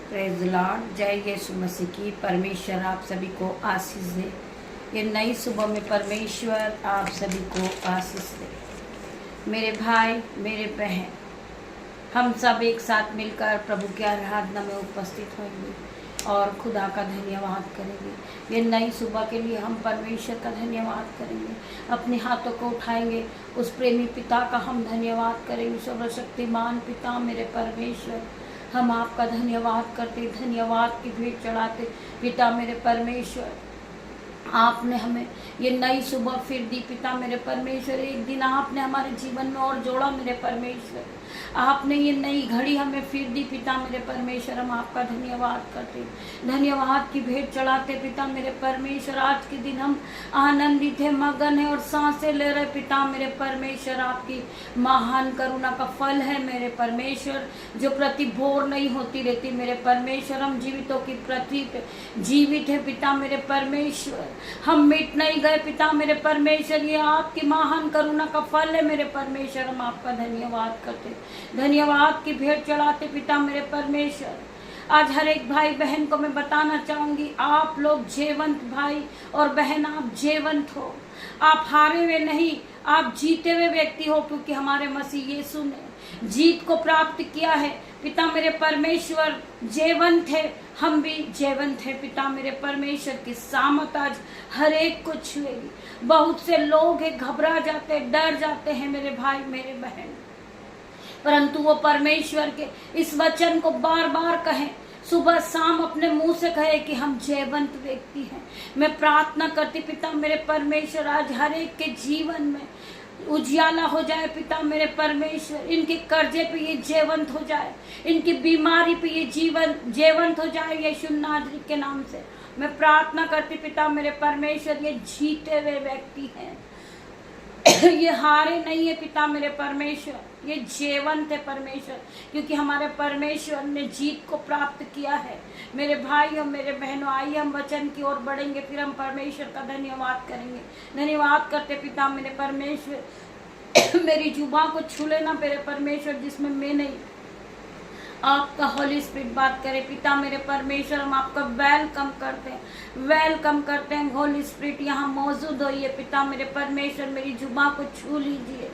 Praise Lord. जय यीशु मसीह की। परमेश्वर आप सभी को आशीष दे। ये नई सुबह में परमेश्वर आप सभी को आशीष दे। मेरे भाई मेरे बहन, हम सब एक साथ मिलकर प्रभु की आराधना में उपस्थित होंगे और खुदा का धन्यवाद करेंगे। ये नई सुबह के लिए हम परमेश्वर का धन्यवाद करेंगे। अपने हाथों को उठाएंगे, उस प्रेमी पिता का हम धन्यवाद करेंगे। सर्वशक्तिमान पिता मेरे परमेश्वर, हम आपका धन्यवाद करते, धन्यवाद की भेंट चढ़ाते। पिता मेरे परमेश्वर, आपने हमें ये नई सुबह फिर दी। पिता मेरे परमेश्वर, एक दिन आपने हमारे जीवन में और जोड़ा मेरे परमेश्वर। आपने ये नई घड़ी हमें फिर दी। पिता मेरे परमेश्वर, हम आपका धन्यवाद करते, धन्यवाद की भेंट चढ़ाते। पिता मेरे परमेश्वर, आज के दिन हम आनंदित है, मगन है और सांसें ले रहे। पिता मेरे परमेश्वर, आपकी महान करुणा का फल है मेरे परमेश्वर, जो प्रति भोर नहीं होती रहती मेरे परमेश्वर। हम जीवितों की प्रतीक जीवित है। पिता मेरे परमेश्वर, हम मिट नहीं गए। पिता मेरे परमेश्वर, ये आपकी महान करुणा का फल है मेरे परमेश्वर। हम आपका धन्यवाद करते, धन्यवाद की भेंट चढ़ाते। पिता मेरे परमेश्वर, आज हर एक भाई बहन को मैं बताना चाहूंगी, आप लोग जीवंत भाई और बहन, आप जीवंत हो। आप हारे हुए नहीं, आप जीते हुए व्यक्ति हो, क्योंकि हमारे मसीह यीशु ने जीत को प्राप्त किया है। पिता मेरे परमेश्वर, जीवंत है, हम भी जीवंत है। पिता मेरे परमेश्वर की सामत आज हर एक को छुएगी। बहुत से लोग हैं, घबरा जाते हैं, डर जाते हैं मेरे भाई मेरे बहन, परंतु वो परमेश्वर के इस वचन को बार बार कहें, सुबह शाम अपने मुंह से कहे कि हम जीवंत व्यक्ति हैं। मैं प्रार्थना करती पिता मेरे परमेश्वर, आज हर एक के जीवन में उजियाला हो जाए। पिता मेरे परमेश्वर, इनके कर्जे पे ये जीवंत हो जाए, इनकी बीमारी पे ये जीवंत हो जाए यीशु नासरी के नाम से मैं प्रार्थना करती। पिता मेरे परमेश्वर, ये जीते हुए व्यक्ति हैं, ये हारे नहीं है। पिता मेरे परमेश्वर, ये जीवंत है परमेश्वर, क्योंकि हमारे परमेश्वर ने जीत को प्राप्त किया है। मेरे भाई और मेरे बहनों, आइए हम वचन की ओर बढ़ेंगे, फिर हम परमेश्वर का धन्यवाद करेंगे। धन्यवाद करते पिता मेरे परमेश्वर, मेरी जुबान को छू लेना मेरे परमेश्वर, जिसमें मैं नहीं, आपका होली स्पिरिट बात करे। पिता मेरे परमेश्वर, हम आपका वेलकम करते हैं। होली स्पिरिट यहाँ मौजूद होइए। पिता मेरे परमेश्वर, मेरी जुबान को छू लीजिए,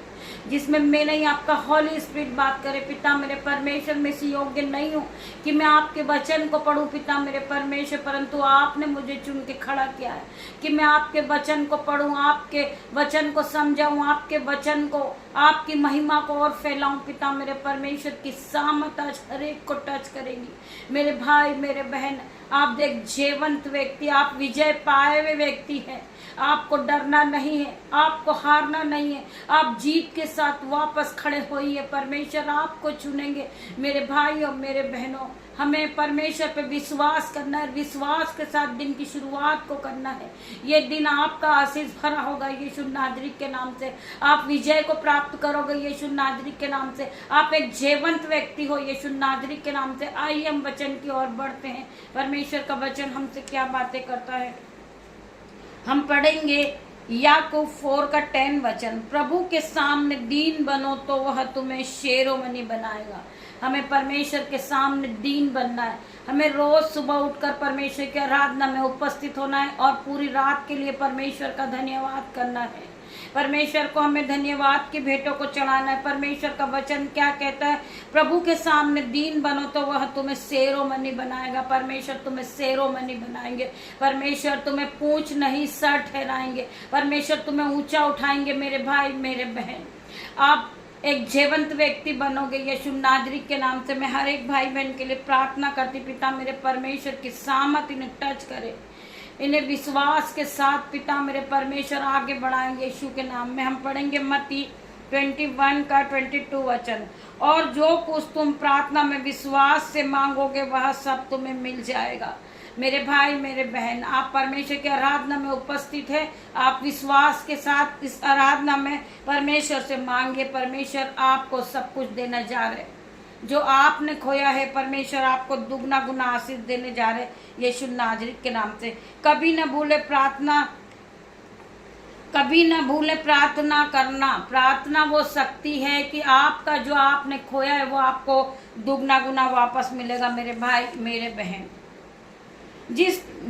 जिसमें मैं नहीं, आपका होली स्पिरिट बात करे। पिता मेरे परमेश्वर, मैं इसी योग्य नहीं हूँ कि मैं आपके वचन को पढ़ूं पिता मेरे परमेश्वर, परंतु आपने मुझे चुन के खड़ा किया है कि मैं आपके वचन को पढ़ूं, आपके वचन को समझाऊं, आपके वचन को, आपकी महिमा को और फैलाऊं। पिता मेरे परमेश्वर की सामत आज हर एक को टच करेगी। मेरे भाई मेरे बहन, आप एक जीवंत व्यक्ति, आप विजय पाए हुए व्यक्ति हैं। आपको डरना नहीं है, आपको हारना नहीं है, आप जीत के साथ वापस खड़े होइए। परमेश्वर आपको चुनेंगे। मेरे भाई और मेरे बहनों, हमें परमेश्वर पे विश्वास करना है, विश्वास के साथ दिन की शुरुआत को करना है। ये दिन आपका आशीष भरा होगा यीशु नासरी के नाम से। आप विजय को प्राप्त करोगे यीशु नासरी के नाम से। आप एक जीवंत व्यक्ति हो यीशु नासरी के नाम से। आइए हम वचन की ओर बढ़ते हैं। परमेश्वर का वचन हमसे क्या बातें करता है, हम पढ़ेंगे याकूब 4 का 10 वचन। प्रभु के सामने दीन बनो तो वह तुम्हें शेरों मनी बनाएगा। हमें परमेश्वर के सामने दीन बनना है। हमें रोज सुबह उठकर परमेश्वर की आराधना में उपस्थित होना है और पूरी रात के लिए परमेश्वर का धन्यवाद करना है। परमेश्वर को हमें धन्यवाद की भेंटों को चढ़ाना है। परमेश्वर का वचन क्या कहता है, प्रभु के सामने दीन बनो तो वह तुम्हें शेरों मनी बनाएगा। परमेश्वर तुम्हें शेरों मनी बनाएंगे। परमेश्वर तुम्हें पूंछ नहीं सर ठहराएंगे। परमेश्वर तुम्हें ऊंचा उठाएंगे। मेरे भाई मेरे बहन, आप एक जीवंत व्यक्ति बनोगे यीशु नासरी के नाम से। मैं हर एक भाई बहन के लिए प्रार्थना करती पिता मेरे परमेश्वर की सामत इन्हें टच करे, इन्हें विश्वास के साथ पिता मेरे परमेश्वर आगे बढ़ाएंगे यीशु के नाम में। हम पढ़ेंगे मत्ती 21 का 22 वचन। और जो कुछ तुम प्रार्थना में विश्वास से मांगोगे वह सब तुम्हें मिल जाएगा। मेरे भाई मेरे बहन, आप परमेश्वर की आराधना में उपस्थित है, आप विश्वास के साथ इस आराधना में परमेश्वर से मांगे। परमेश्वर आपको सब कुछ देना जा रहे, जो आपने खोया है परमेश्वर आपको दुगना गुना आशीष देने जा रहे यीशु नासरी के नाम से। कभी न भूले प्रार्थना कभी ना भूले प्रार्थना करना। प्रार्थना वो शक्ति है कि आपका जो आपने खोया है वो आपको दुगना गुना वापस मिलेगा। मेरे भाई मेरे बहन,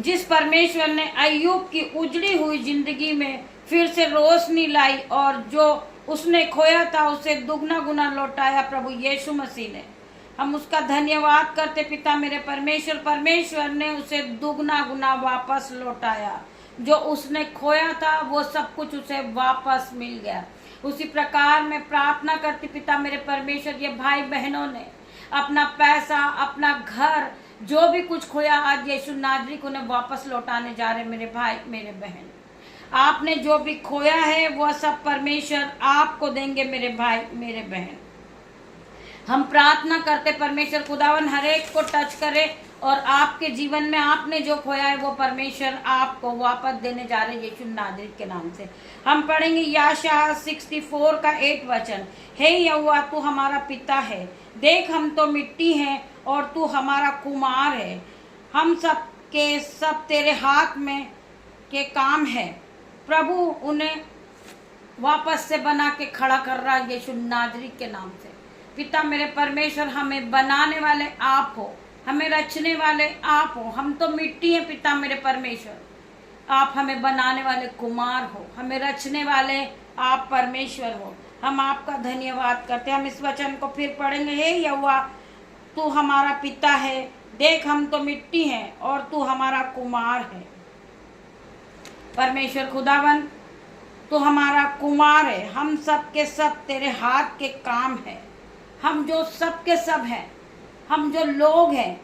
जिस परमेश्वर ने अय्यूब की उजड़ी हुई जिंदगी में फिर से रोशनी लाई और जो उसने खोया था उसे दुगना गुना लौटाया प्रभु यीशु मसीह ने, हम उसका धन्यवाद करते पिता मेरे परमेश्वर। परमेश्वर ने उसे दुगना गुना वापस लौटाया। जो उसने खोया था वो सब कुछ उसे वापस मिल गया। उसी प्रकार मैं प्रार्थना करती पिता मेरे परमेश्वर, ये भाई बहनों ने अपना पैसा, अपना घर, जो भी कुछ खोया आज यीशु नाज़री को उन्हें वापस लौटाने जा रहे। मेरे भाई मेरे बहन, आपने जो भी खोया है वो सब परमेश्वर आपको देंगे। मेरे भाई मेरे बहन, हम प्रार्थना करते परमेश्वर खुदावन हर एक को टच करे और आपके जीवन में आपने जो खोया है वो परमेश्वर आपको वापस देने जा रहे यीशु नाज़री के नाम से। हम पढ़ेंगे यशायाह 64 का 8 वचन। हे यहोवा, तू हमारा पिता है, देख हम तो मिट्टी हैं और तू हमारा कुमार है। हम सब के सब तेरे हाथ में के काम है। प्रभु उन्हें वापस से बना के खड़ा कर रहा है यीशु नाज़री के नाम से। पिता मेरे परमेश्वर, हमें बनाने वाले आप हो, हमें रचने वाले आप हो। हम तो मिट्टी हैं पिता मेरे परमेश्वर, आप हमें बनाने वाले कुमार हो, हमें रचने वाले आप परमेश्वर हो। हम आपका धन्यवाद करते हैं। हम इस वचन को फिर पढ़ेंगे। हे यहोवा, तू हमारा पिता है, देख हम तो मिट्टी हैं और तू हमारा कुमार है। परमेश्वर खुदावन, तू हमारा कुमार है। हम सब के सब तेरे हाथ के काम है। हम जो सब के सब हैं, हम जो लोग हैं,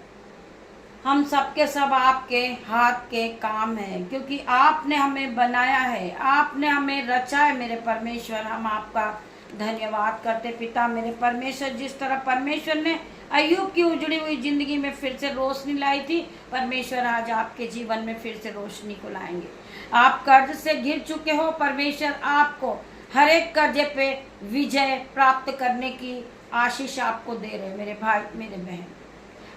हम सब के सब आपके हाथ के काम हैं, क्योंकि आपने हमें बनाया है, आपने हमें रचा है। मेरे परमेश्वर, हम आपका धन्यवाद करते पिता मेरे परमेश्वर। जिस तरह परमेश्वर ने अय्यूब की उजड़ी हुई जिंदगी में फिर से रोशनी लाई थी, परमेश्वर आज आपके जीवन में फिर से रोशनी को लाएंगे। आप कर्ज से घिर चुके हो, परमेश्वर आपको हर एक कर्जे पे विजय प्राप्त करने की आशीष आपको दे रहे। मेरे भाई मेरे बहन,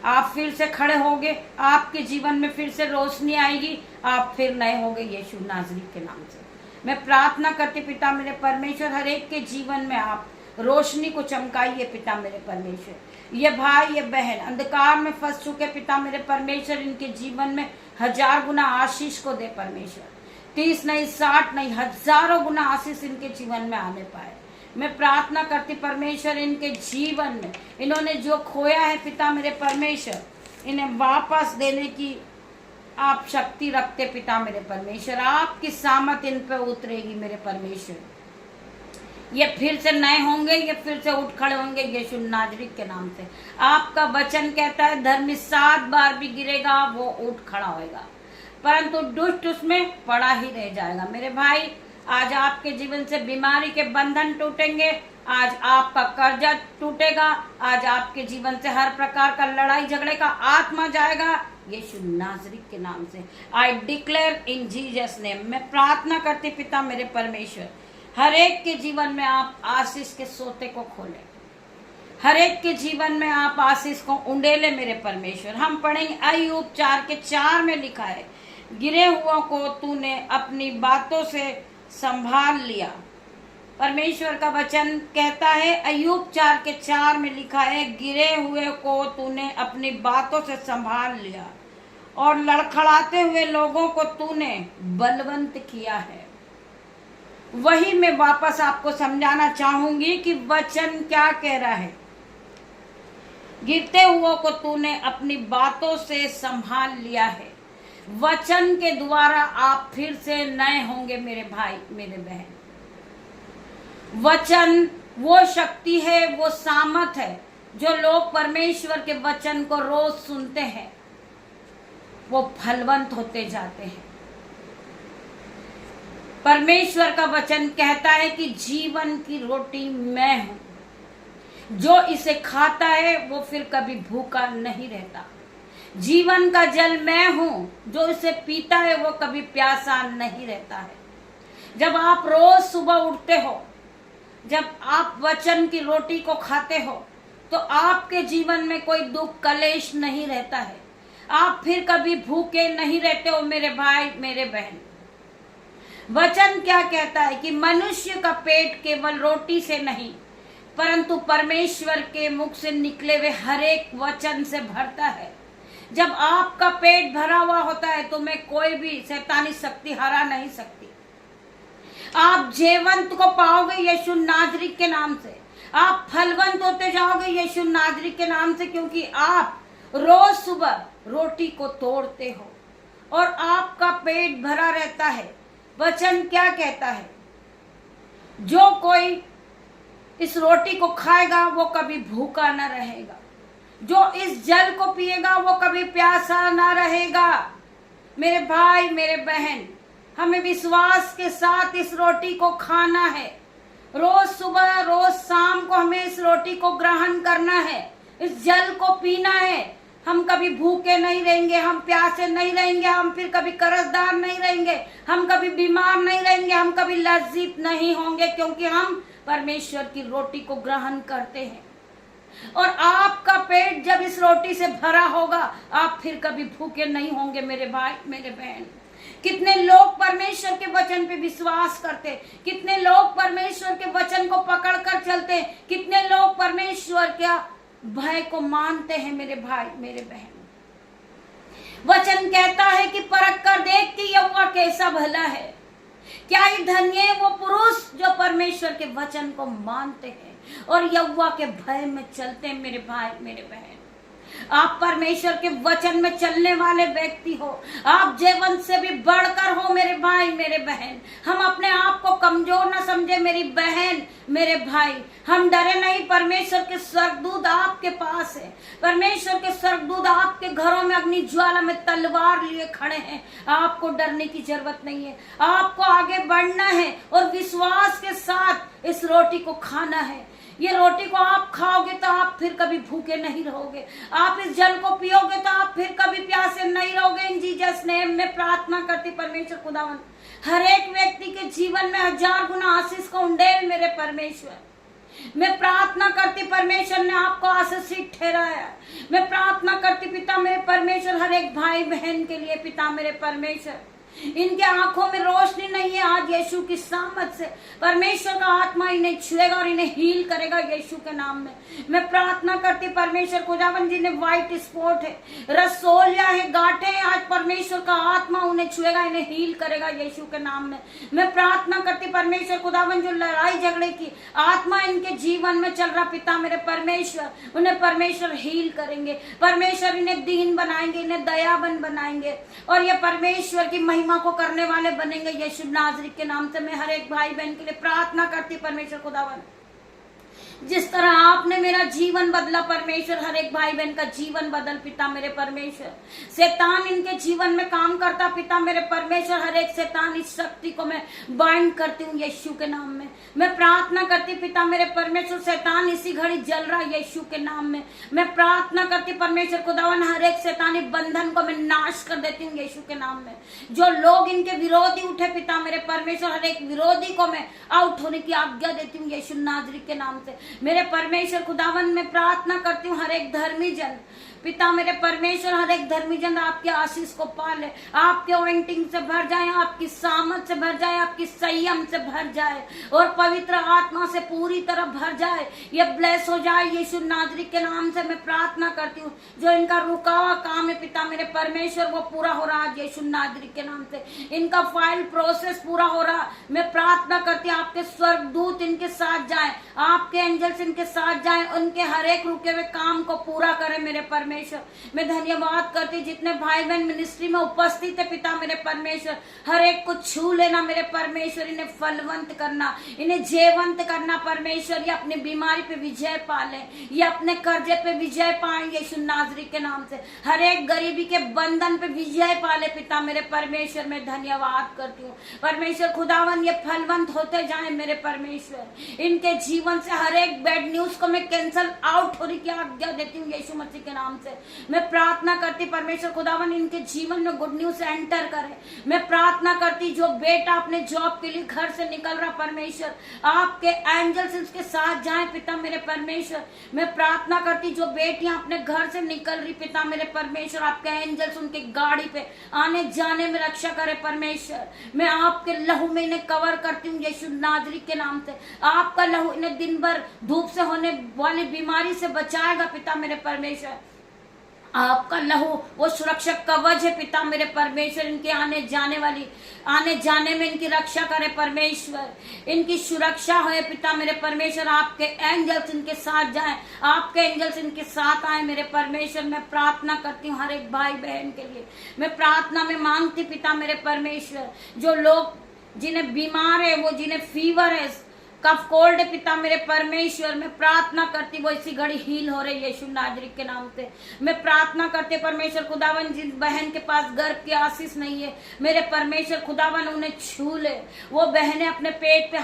आप फिर से खड़े होगे, आपके जीवन में फिर से रोशनी आएगी, आप फिर नए होंगे यीशु नाज़री के नाम से। मैं प्रार्थना करती पिता मेरे परमेश्वर, हर एक के जीवन में आप रोशनी को चमकाइए पिता मेरे परमेश्वर। ये भाई ये बहन अंधकार में फंस चुके पिता मेरे परमेश्वर, इनके जीवन में 1000 गुना आशीष को दे परमेश्वर। 30 नहीं, 60 नहीं, हजारों गुना आशीष इनके जीवन में आने पाए। मैं प्रार्थना करती परमेश्वर, इनके जीवन में इन्होंने जो खोया है पिता मेरे परमेश्वर, इन्हें वापस देने की आप शक्ति रखते पिता मेरे परमेश्वर। आपकी सामत इन पे उतरेगी मेरे परमेश्वर। ये फिर से नए होंगे, ये फिर से उठ खड़े होंगे यीशु नाज़री के नाम से। आपका वचन कहता है धर्मी 7 बार भी गिरेगा वो उठ खड़ा होएगा, परंतु दुष्ट उसमें पड़ा ही रह जाएगा। मेरे भाई, आज आपके जीवन से बीमारी के बंधन टूटेंगे, आज आपका कर्जा टूटेगा, आज आपके जीवन से हर प्रकार का लड़ाई झगड़े का आत्मा जाएगा यीशु नाज़री के नाम से। I declare in Jesus name. मैं प्रार्थना करती पिता मेरे परमेश्वर, हर एक के जीवन में आप आशीष के सोते को खोले, हर एक के जीवन में आप आशीष को उंडेले मेरे परमेश्वर। हम पढ़ेंगे अय्यूब 4:4 में लिखा है, गिरे हुओं को तूने अपनी बातों से संभाल लिया। परमेश्वर का वचन कहता है, अय्यूब 4:4 में लिखा है, गिरे हुए को तूने अपनी बातों से संभाल लिया और लड़खड़ाते हुए लोगों को तूने बलवंत किया है। वही मैं वापस आपको समझाना चाहूंगी कि वचन क्या कह रहा है। गिरते हुओं को तूने अपनी बातों से संभाल लिया है। वचन के द्वारा आप फिर से नए होंगे मेरे भाई मेरे बहन। वचन वो शक्ति है, वो सामर्थ है, जो लोग परमेश्वर के वचन को रोज सुनते हैं वो फलवंत होते जाते हैं। परमेश्वर का वचन कहता है कि जीवन की रोटी मैं हूं, जो इसे खाता है वो फिर कभी भूखा नहीं रहता। जीवन का जल मैं हूं, जो इसे पीता है वो कभी प्यासा नहीं रहता है। जब आप रोज सुबह उठते हो, जब आप वचन की रोटी को खाते हो, तो आपके जीवन में कोई दुख कलेश नहीं रहता है। आप फिर कभी भूखे नहीं रहते हो मेरे भाई मेरे बहन। वचन क्या कहता है कि मनुष्य का पेट केवल रोटी से नहीं परंतु परमेश्वर के मुख से निकले हुए हर एक वचन से भरता है। जब आपका पेट भरा हुआ होता है तो मैं कोई भी शैतानी शक्ति हरा नहीं सकती। आप जीवंत को पाओगे यीशु नाजरी के नाम से। आप फलवंत होते जाओगे यीशु नाजरी के नाम से, क्योंकि आप रोज सुबह रोटी को तोड़ते हो और आपका पेट भरा रहता है। वचन क्या कहता है? जो कोई इस रोटी को खाएगा वो कभी भूखा न रहेगा, जो इस जल को पिएगा वो कभी प्यासा न रहेगा। मेरे भाई मेरे बहन, हमें विश्वास के साथ इस रोटी को खाना है। रोज सुबह रोज शाम को हमें इस रोटी को ग्रहण करना है, इस जल को पीना है। हम कभी भूखे नहीं रहेंगे, हम प्यासे नहीं रहेंगे, हम फिर कभी कर्जदार नहीं रहेंगे, हम कभी बीमार नहीं रहेंगे, हम कभी लज्जित नहीं होंगे, क्योंकि हम परमेश्वर की रोटी को ग्रहण करते हैं। और आपका पेट जब इस रोटी से भरा होगा आप फिर कभी भूखे नहीं होंगे। मेरे भाई मेरे बहन, कितने लोग परमेश्वर के वचन पे विश्वास करते, कितने लोग परमेश्वर के वचन को पकड़ कर चलते, कितने लोग परमेश्वर क्या भय को मानते हैं। मेरे भाई मेरे बहन, वचन कहता है कि परख कर देख कि यहोवा कैसा भला है। क्या ही धन्य है वो पुरुष जो परमेश्वर के वचन को मानते हैं और यहोवा के भय में चलते हैं। मेरे भाई मेरे बहन, आप परमेश्वर के वचन में चलने वाले व्यक्ति हो, आप जीवन से भी बढ़कर हो। मेरे भाई मेरे बहन, हम अपने आप को कमजोर न समझे। मेरी बहन मेरे भाई, हम डरे नहीं। परमेश्वर के स्वर्गदूत आपके पास है। परमेश्वर के स्वर्गदूत आपके घरों में अग्नि ज्वाला में तलवार लिए खड़े हैं। आपको डरने की जरूरत नहीं है, आपको आगे बढ़ना है और विश्वास के साथ इस रोटी को खाना है। ये रोटी को आप खाओगे तो आप फिर कभी भूखे नहीं रहोगे, आप इस जल को पियोगे तो आप फिर कभी प्यासे नहीं रहोगे। इन जीसस नेम में प्रार्थना करती परमेश्वर खुदावन हर एक व्यक्ति के जीवन में 1000 गुना आशीष को उंडेल। मेरे परमेश्वर, मैं प्रार्थना करती परमेश्वर ने आपको आशीषित ठहराया। मैं प्रार्थना करती पिता मेरे परमेश्वर हर एक भाई बहन के लिए। पिता मेरे परमेश्वर, इनके आंखों में रोशनी नहीं है, आज यीशु की सामर्थ से परमेश्वर का आत्मा इन्हें छुएगा और इन्हें हील करेगा यीशु के नाम में। मैं प्रार्थना करती परमेश्वर खुदावन जिन्हें व्हाइट स्पॉट है, रसोलिया है, गांठें हैं, आज परमेश्वर का आत्मा उन्हें छुएगा, इन्हें हील करेगा यीशु के नाम में। मैं प्रार्थना करती परमेश्वर खुदावन जो लड़ाई झगड़े की आत्मा इनके जीवन में चल रहा, पिता मेरे परमेश्वर उन्हें परमेश्वर हील करेंगे। परमेश्वर इन्हें दीन बनाएंगे, इन्हें दयाबन बनाएंगे और ये परमेश्वर की महिमा को करने वाले बनेंगे यीशु नाजरी के नाम से। मैं हर एक भाई बहन के लिए प्रार्थना करती परमेश्वर खुदावन, जिस तरह आपने मेरा जीवन बदला परमेश्वर, हर एक भाई बहन का जीवन बदल पिता मेरे परमेश्वर। शैतान इनके जीवन में काम करता पिता मेरे परमेश्वर, हर एक शैतान इस शक्ति को मैं बाइंड करती हूँ यीशु के नाम में। मैं प्रार्थना करती पिता मेरे परमेश्वर, शैतान इसी घड़ी जल रहा यीशु के नाम में। मैं प्रार्थना करती परमेश्वर खुदावन हर एक शैतानी बंधन को मैं नाश कर देती हूँ यीशु के नाम में। जो लोग इनके विरोधी उठे पिता मेरे परमेश्वर, हर एक विरोधी को मैं आउट होने की आज्ञा देती हूँ यीशु नाजरी के नाम से। मेरे परमेश्वर खुदावन में प्रार्थना करती हूँ हर एक धर्मी जन पिता मेरे परमेश्वर, हर एक धर्मी जन आपके आशीष को पाले, आपके ऑइंटिंग से भर जाए, आपकी सामर्थ से भर जाए, आपकी संयम से भर जाए और पवित्र आत्मा से पूरी तरह भर जाए। ये ब्लेस हो जाए यीशु नाजरी के नाम से मैं प्रार्थना करती हूँ। जो इनका रुका हुआ काम है पिता मेरे परमेश्वर वो पूरा हो रहा है यीशु नाजरी के नाम से। इनका फाइल प्रोसेस पूरा हो रहा, मैं प्रार्थना करती हूँ आपके स्वर्गदूत इनके साथ जाए, आपके एंजल्स इनके साथ जाए, उनके हर एक रुके हुए काम को पूरा करें मेरे परमेश्वर। मैं धन्यवाद करती जितने भाई बहन मिनिस्ट्री में उपस्थित है पिता मेरे परमेश्वर, हर एक को छू लेना मेरे परमेश्वर, इन्हें फलवंत करना, इन्हें जयवंत करना परमेश्वर। ये अपनी बीमारी पे विजय पाले, ये अपने कर्जे पे विजय पाए यीशु नाजरी के नाम से, हर एक गरीबी के बंधन पे विजय पाले पिता मेरे परमेश्वर। मैं धन्यवाद करती हूँ परमेश्वर खुदावन, ये फलवंत होते जाए मेरे परमेश्वर। इनके जीवन से हर एक बैड न्यूज को मैं कैंसल आउट होने की आज्ञा देती हूँ यीशु मसीह के नाम से। से मैं प्रार्थना करती परमेश्वर खुदावन इनके जीवन में गुड न्यूज एंटर करे। मैं प्रार्थना करती जो बेटा अपने जॉब के लिए घर से निकल रहा परमेश्वर आपके एंजल्स इसके साथ जाएं पिता मेरे परमेश्वर। मैं प्रार्थना करती जो बेटियां अपने घर से निकल रही पिता मेरे परमेश्वर आपके एंजल्स उनके गाड़ी पे आने जाने में रक्षा करे परमेश्वर। मैं आपके लहू में इन्हें कवर करती हूँ यीशु नाजरी के नाम से। आपका लहू इन्हें दिन भर धूप से होने वाली बीमारी से बचाएगा पिता मेरे परमेश्वर। आपका लहू वो सुरक्षक कवच है पिता मेरे परमेश्वर। इनके आने जाने में इनकी रक्षा करे परमेश्वर। इनकी सुरक्षा हो पिता मेरे परमेश्वर। आपके एंजल्स इनके साथ जाएं, आपके एंजल्स इनके साथ आए मेरे परमेश्वर। मैं प्रार्थना करती हूँ हर एक भाई बहन के लिए। मैं प्रार्थना में मांगती पिता मेरे परमेश्वर जो लोग जिन्हें बीमार है वो जिन्हें फीवर है कफ कोल्ड है पिता मेरे परमेश्वर। मैं प्रार्थना करती वो इसी घड़ी हील हो रही है यीशु नाजरी के नाम से। मैं प्रार्थना करते परमेश्वर खुदावन जिस बहन के पास गर्भ की आशीष नहीं है मेरे परमेश्वर खुदावन उन्हें छू ले। वो बहनें अपने पेट पे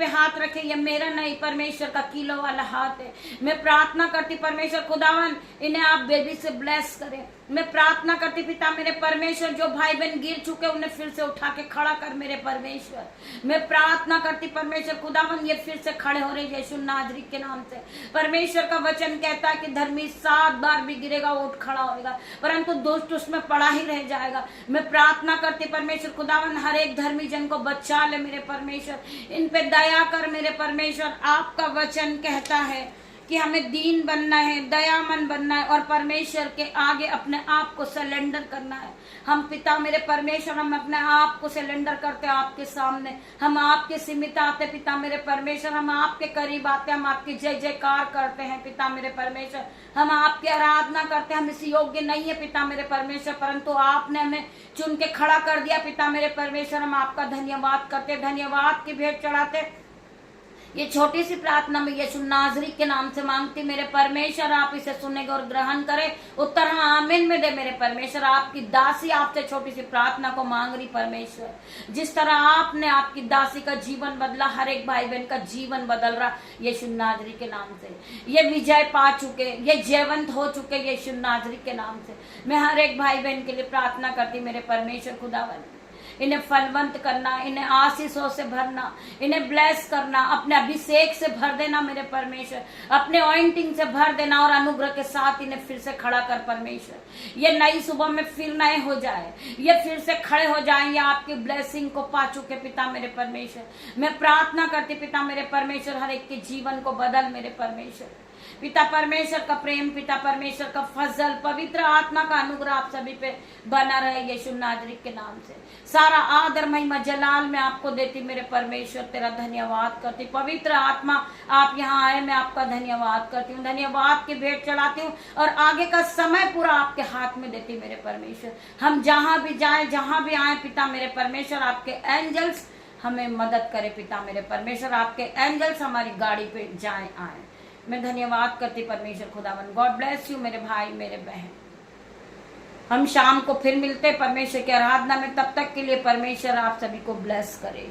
हाथ रखे ये मेरा नहीं परमेश्वर का किलो वाला हाथ है। मैं प्रार्थना करती परमेश्वर खुदावन इन्हें आप बेबी से ब्लेस करें। मैं प्रार्थना करती पिता मेरे परमेश्वर जो भाई बहन गिर चुके उन्हें फिर से उठा के खड़ा कर मेरे परमेश्वर। मैं प्रार्थना करती परमेश्वर खुदावन ये फिर से खड़े हो रहे यीशु नाजरी के नाम से। परमेश्वर का वचन कहता है कि धर्मी 7 बार भी गिरेगा वो उठ खड़ा होगा परंतु दुष्ट उसमें पड़ा ही रह जाएगा। मैं प्रार्थना करती परमेश्वर खुदावन हर एक धर्मी जन को बचा ले मेरे परमेश्वर। इन पे दया कर मेरे परमेश्वर। आपका वचन कहता है कि हमें दीन बनना है, दयामन बनना है और परमेश्वर के आगे अपने आप को सरेंडर करना है। हम पिता मेरे परमेश्वर हम अपने आप को सरेंडर करते हैं आपके सामने। हम आपके सीमित आते पिता मेरे परमेश्वर। हम आपके करीब आते, हम आपकी जय जयकार करते हैं पिता मेरे परमेश्वर। हम आपकी आराधना करते हैं। हम इस योग्य नहीं है पिता मेरे परमेश्वर परंतु आपने हमें चुन के खड़ा कर दिया पिता मेरे परमेश्वर। हम आपका धन्यवाद करते, धन्यवाद की भेंट चढ़ाते। ये छोटी सी प्रार्थना में यीशु नाजरी के नाम से मांगती मेरे परमेश्वर। आप इसे सुनेंगे और ग्रहण करें। उत्तर हाँ आमीन में दे मेरे परमेश्वर। आपकी दासी आपसे छोटी सी प्रार्थना को मांग रही परमेश्वर। जिस तरह आपने आपकी दासी का जीवन बदला हर एक भाई बहन का जीवन बदल रहा यीशु नाजरी के नाम से। ये विजय पा चुके, ये जयवंत हो चुके यीशु नाजरी के नाम से। मैं हर एक भाई बहन के लिए प्रार्थना करती मेरे परमेश्वर खुदावन। इन्हें फलवंत करना, इन्हें आशीषों से भरना, इन्हें ब्लेस करना, अपने अभिषेक से भर देना मेरे परमेश्वर। अपने ऑइंटिंग से भर देना और अनुग्रह के साथ इन्हें फिर से खड़ा कर परमेश्वर। ये नई सुबह में फिर नए हो जाए, ये फिर से खड़े हो जाए, ये आपकी ब्लेसिंग को पा चुके पिता मेरे परमेश्वर। मैं प्रार्थना करती पिता मेरे परमेश्वर हर एक के जीवन को बदल मेरे परमेश्वर। पिता परमेश्वर का प्रेम, पिता परमेश्वर का फजल, पवित्र आत्मा का अनुग्रह आप सभी पे बना रहे यीशु नाजरी के नाम से। सारा आदर महिमा जलाल मैं आपको देती मेरे परमेश्वर। तेरा धन्यवाद करती। पवित्र आत्मा आप यहाँ आए, मैं आपका धन्यवाद करती हूँ। धन्यवाद की भेंट चढ़ाती हूँ और आगे का समय पूरा आपके हाथ में देती मेरे परमेश्वर। हम जहाँ भी जाए, जहाँ भी आए पिता मेरे परमेश्वर आपके एंजल्स हमें मदद करे पिता मेरे परमेश्वर। आपके एंजल्स हमारी गाड़ी पे जाए आए। मैं धन्यवाद करती परमेश्वर खुदावन। गॉड ब्लेस यू मेरे भाई मेरे बहन। हम शाम को फिर मिलते परमेश्वर की आराधना में। तब तक के लिए परमेश्वर आप सभी को ब्लेस करे।